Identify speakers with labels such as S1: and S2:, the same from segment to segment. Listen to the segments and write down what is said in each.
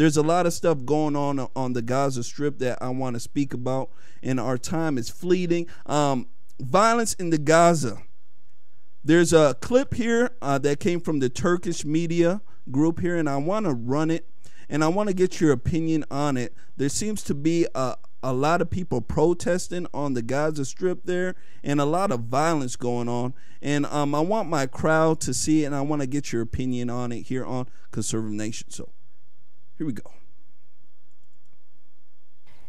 S1: There's a lot of stuff going on the Gaza Strip that I want to speak about, and our time is fleeting. Violence in the Gaza. There's a clip here that came from the Turkish media group here, and I want to run it, and I want to get your opinion on it. There seems to be a lot of people protesting on the Gaza Strip there, and a lot of violence going on. And I want my crowd to see it, and I want to get your opinion on it here on Conservative Nation. So here we go.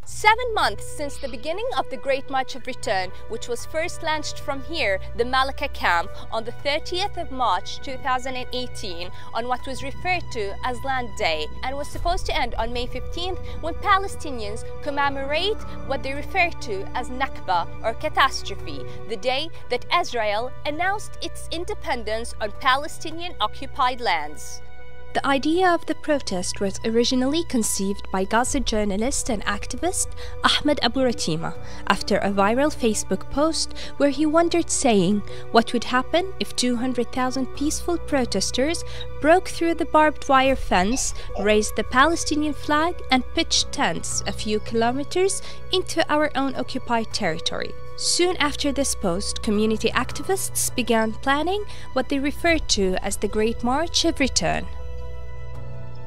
S2: 7 months since the beginning of the Great March of Return, which was first launched from here, the Malika camp, on the 30th of March 2018, on what was referred to as Land Day, and was supposed to end on May 15th, when Palestinians commemorate what they refer to as Nakba, or catastrophe, the day that Israel announced its independence on Palestinian-occupied lands.
S3: The idea of the protest was originally conceived by Gaza journalist and activist Ahmed Abu Ratima after a viral Facebook post where he wondered, saying, what would happen if 200,000 peaceful protesters broke through the barbed wire fence, raised the Palestinian flag, and pitched tents a few kilometers into our own occupied territory. Soon after this post, community activists began planning what they referred to as the Great March of Return.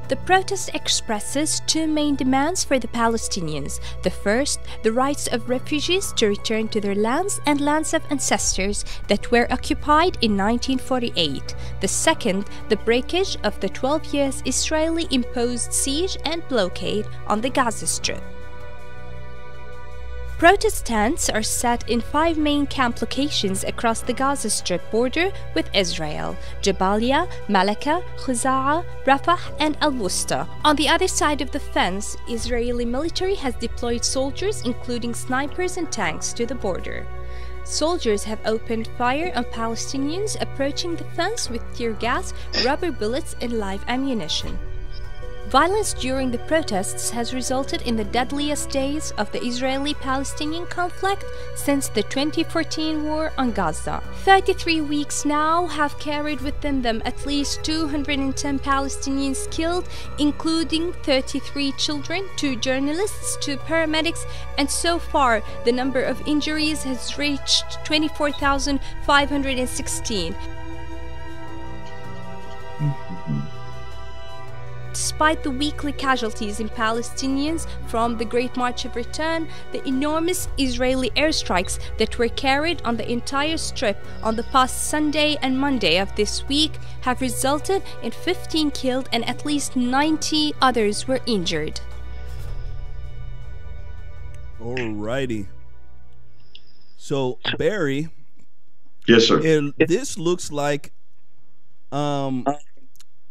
S3: The protest expresses two main demands for the Palestinians. The first, the rights of refugees to return to their lands and lands of ancestors that were occupied in 1948. The second, the breakage of the 12 years Israeli-imposed siege and blockade on the Gaza Strip. Protest tents are set in 5 main camp locations across the Gaza Strip border with Israel: Jabalia, Malika, Khuza'a, Rafah, and Al-Wusta. On the other side of the fence, Israeli military has deployed soldiers, including snipers and tanks, to the border. Soldiers have opened fire on Palestinians approaching the fence with tear gas, rubber bullets, and live ammunition. Violence during the protests has resulted in the deadliest days of the Israeli-Palestinian conflict since the 2014 war on Gaza. 33 weeks now have carried within them at least 210 Palestinians killed, including 33 children, 2 journalists, 2 paramedics, and so far the number of injuries has reached 24,516. Despite the weekly casualties in Palestinians from the Great March of Return, the enormous Israeli airstrikes that were carried on the entire strip on the past Sunday and Monday of this week have resulted in 15 killed and at least 90 others were injured.
S1: Alrighty. So, Barry.
S4: Yes, sir.
S1: This looks like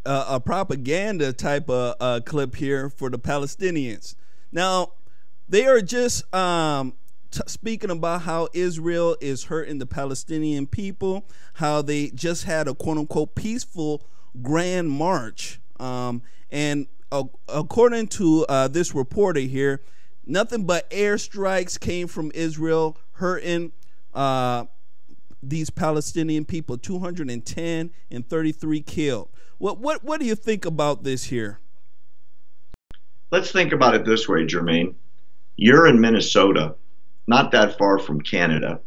S1: a propaganda type of clip here for the Palestinians. Now, they are just speaking about how Israel is hurting the Palestinian people, how they just had a quote-unquote peaceful grand march. And according to this reporter here, nothing but airstrikes came from Israel, hurting these Palestinian people, 210 and 33 killed. What do you think about this here?
S4: Let's think about it this way, Jermaine. You're in Minnesota, not that far from Canada.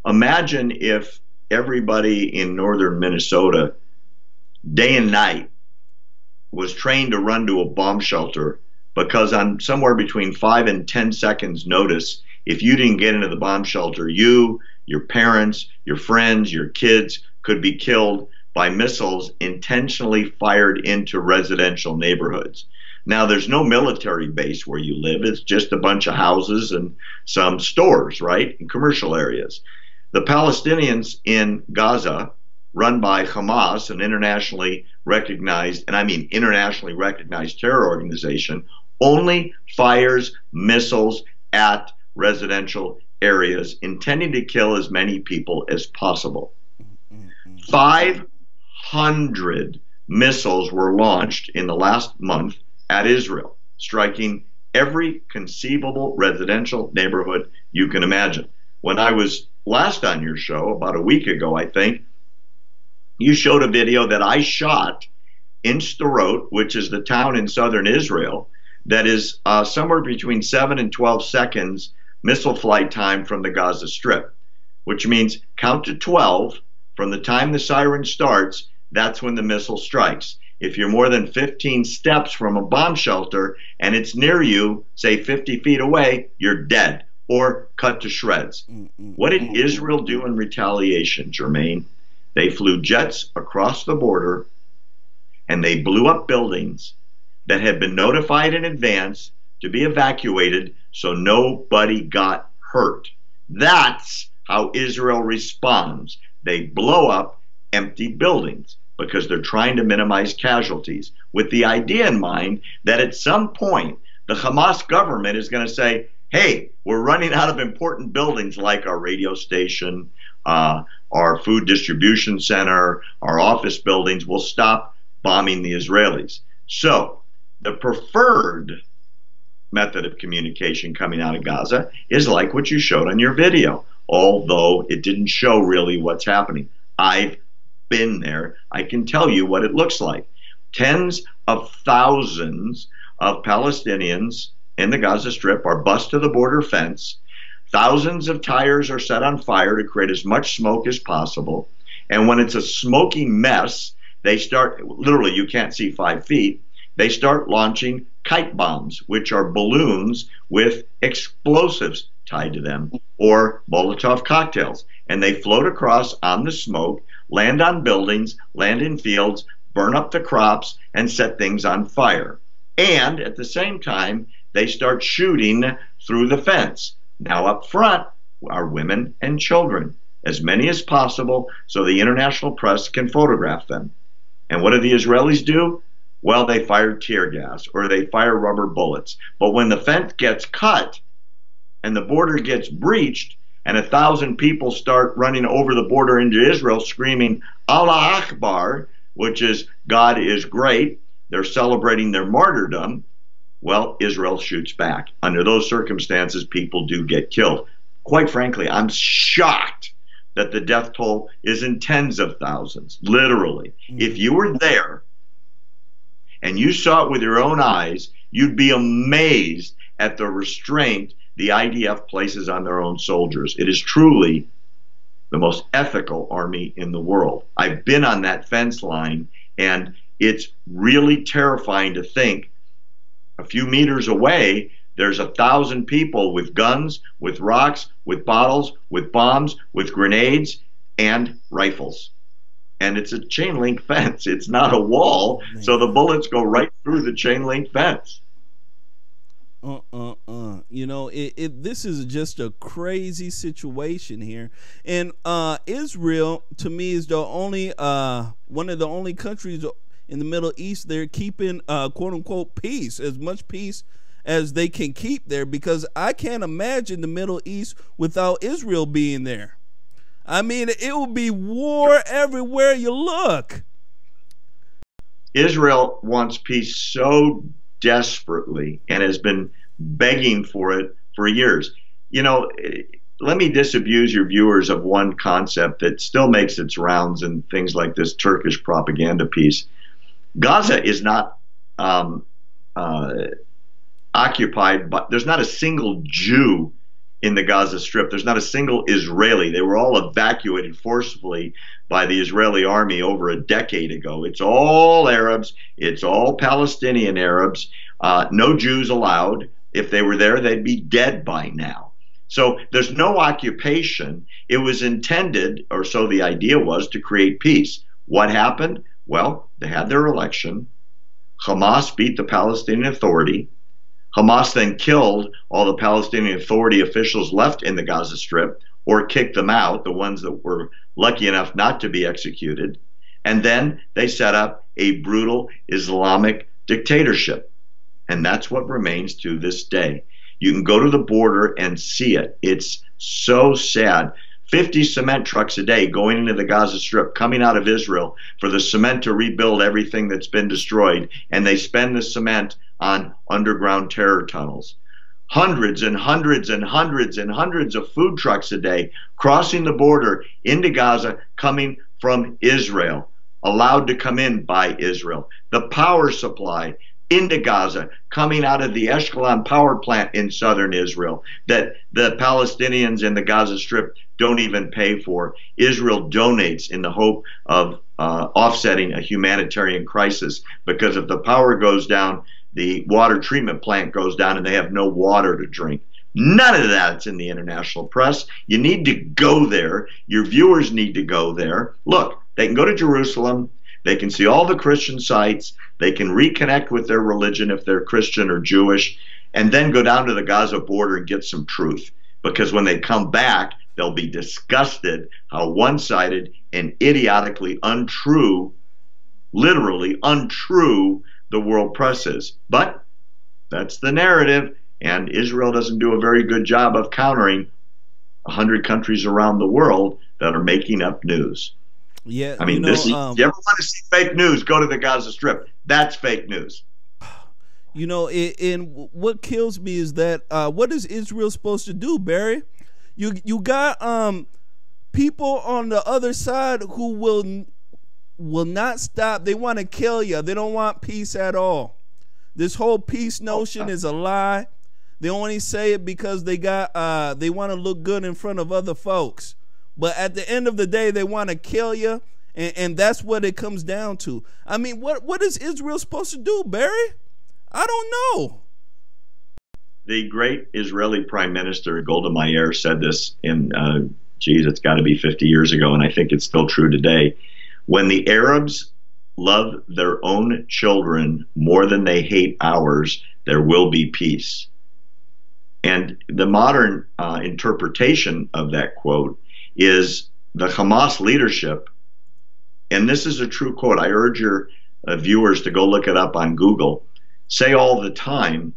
S4: Imagine if everybody in northern Minnesota, day and night, was trained to run to a bomb shelter, because on somewhere between 5 and 10 seconds notice, if you didn't get into the bomb shelter, you, your parents, your friends, your kids could be killed by missiles intentionally fired into residential neighborhoods. Now, there's no military base where you live. It's just a bunch of houses and some stores, right, in commercial areas. The Palestinians in Gaza, run by Hamas, an internationally recognized, and I mean internationally recognized terror organization, only fires missiles at residential areas, intending to kill as many people as possible. 500 missiles were launched in the last month at Israel, striking every conceivable residential neighborhood you can imagine. When I was last on your show, about a week ago, I think, you showed a video that I shot in Sderot, which is the town in southern Israel, that is somewhere between 7 and 12 seconds missile flight time from the Gaza Strip, which means count to 12 from the time the siren starts. That's when the missile strikes. If you're more than 15 steps from a bomb shelter and it's near you, say 50 feet away, you're dead or cut to shreds. What did Israel do in retaliation, Jermain? They flew jets across the border and they blew up buildings that had been notified in advance to be evacuated so nobody got hurt. That's how Israel responds. They blow up empty buildings because they're trying to minimize casualties, with the idea in mind that at some point the Hamas government is going to say, hey, we're running out of important buildings like our radio station, our food distribution center, our office buildings. We'll stop bombing the Israelis. So the preferred method of communication coming out of Gaza is like what you showed on your video, although it didn't show really what's happening. I've been there. I can tell you what it looks like. Tens of thousands of Palestinians in the Gaza Strip are bussed to the border fence. Thousands of tires are set on fire to create as much smoke as possible. And when it's a smoky mess, they start, literally you can't see 5 feet, they start launching kite bombs, which are balloons with explosives tied to them, or Molotov cocktails. And they float across on the smoke, land on buildings, land in fields, burn up the crops, and set things on fire. And at the same time, they start shooting through the fence. Now up front are women and children, as many as possible, so the international press can photograph them. And what do the Israelis do? Well, they fire tear gas or they fire rubber bullets. But when the fence gets cut and the border gets breached and 1,000 people start running over the border into Israel screaming Allah Akbar, which is God is great, they're celebrating their martyrdom, well, Israel shoots back. Under those circumstances, people do get killed. Quite frankly, I'm shocked that the death toll is in tens of thousands, literally. If you were there and you saw it with your own eyes, you'd be amazed at the restraint the IDF places on their own soldiers. It is truly the most ethical army in the world. I've been on that fence line, and it's really terrifying to think a few meters away, there's 1,000 people with guns, with rocks, with bottles, with bombs, with grenades, and rifles. And it's a chain link fence. It's not a wall, so the bullets go right through the chain link fence.
S1: You know, this is just a crazy situation here. And Israel, to me, is the only one of the only countries in the Middle East they're keeping quote unquote peace, as much peace as they can keep there, because I can't imagine the Middle East without Israel being there. I mean, it will be war everywhere you look.
S4: Israel wants peace so desperately and has been begging for it for years. You know, let me disabuse your viewers of one concept that still makes its rounds in things like this Turkish propaganda piece. Gaza is not occupied, but there's not a single Jew in the Gaza Strip. There's not a single Israeli. They were all evacuated forcibly by the Israeli army over a decade ago. It's all Arabs. It's all Palestinian Arabs. No Jews allowed. If they were there, they'd be dead by now. So there's no occupation. It was intended, or so the idea was, to create peace. What happened? Well, they had their election. Hamas beat the Palestinian Authority. Hamas then killed all the Palestinian Authority officials left in the Gaza Strip, or kicked them out, the ones that were lucky enough not to be executed. And then they set up a brutal Islamic dictatorship. And that's what remains to this day. You can go to the border and see it. It's so sad. 50 cement trucks a day going into the Gaza Strip, coming out of Israel for the cement to rebuild everything that's been destroyed. And they spend the cement on underground terror tunnels. Hundreds and hundreds and hundreds and hundreds of food trucks a day crossing the border into Gaza, coming from Israel, allowed to come in by Israel. The power supply, into Gaza, coming out of the Eshkelon power plant in southern Israel, that the Palestinians in the Gaza Strip don't even pay for. Israel donates in the hope of offsetting a humanitarian crisis, because if the power goes down, the water treatment plant goes down and they have no water to drink. None of that's in the international press. You need to go there. Your viewers need to go there. Look, they can go to Jerusalem. They can see all the Christian sites. They can reconnect with their religion if they're Christian or Jewish, and then go down to the Gaza border and get some truth. Because when they come back, they'll be disgusted how one-sided and idiotically untrue, literally untrue, the world press is. But that's the narrative, and Israel doesn't do a very good job of countering 100 countries around the world that are making up news.
S1: Yeah,
S4: I mean, this is, you ever want to see fake news, go to the Gaza Strip. That's fake news.
S1: You know, and what kills me is that what is Israel supposed to do, Barry? You got people on the other side who will not stop. They want to kill you. They don't want peace at all. This whole peace notion is a lie. They only say it because they want to look good in front of other folks. But at the end of the day, they want to kill you, and that's what it comes down to. I mean, what is Israel supposed to do, Barry? I don't know.
S4: The great Israeli Prime Minister Golda Meir said this in, it's got to be 50 years ago, and I think it's still true today. When the Arabs love their own children more than they hate ours, there will be peace. And the modern interpretation of that quote is the Hamas leadership, and this is a true quote. I urge your viewers to go look it up on Google, say all the time,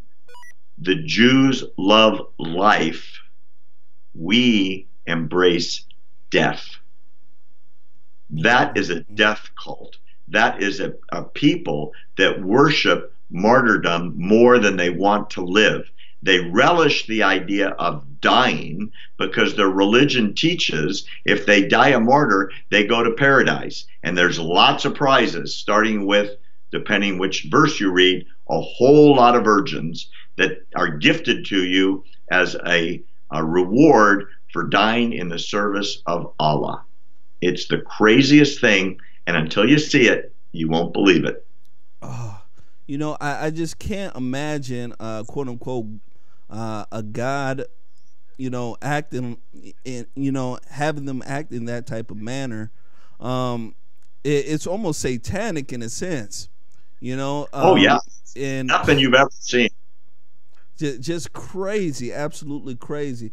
S4: the Jews love life, we embrace death. That is a death cult. That is a people that worship martyrdom more than they want to live. They relish the idea of dying because their religion teaches if they die a martyr, they go to paradise. And there's lots of prizes, starting with, depending which verse you read, a whole lot of virgins that are gifted to you as a reward for dying in the service of Allah. It's the craziest thing, and until you see it, you won't believe it.
S1: You know, I just can't imagine, quote unquote, a God, you know, acting in, you know, having them act in that type of manner. It's almost satanic in a sense, you know.
S4: Oh yeah,
S1: and
S4: nothing you've ever seen.
S1: Just crazy, absolutely crazy.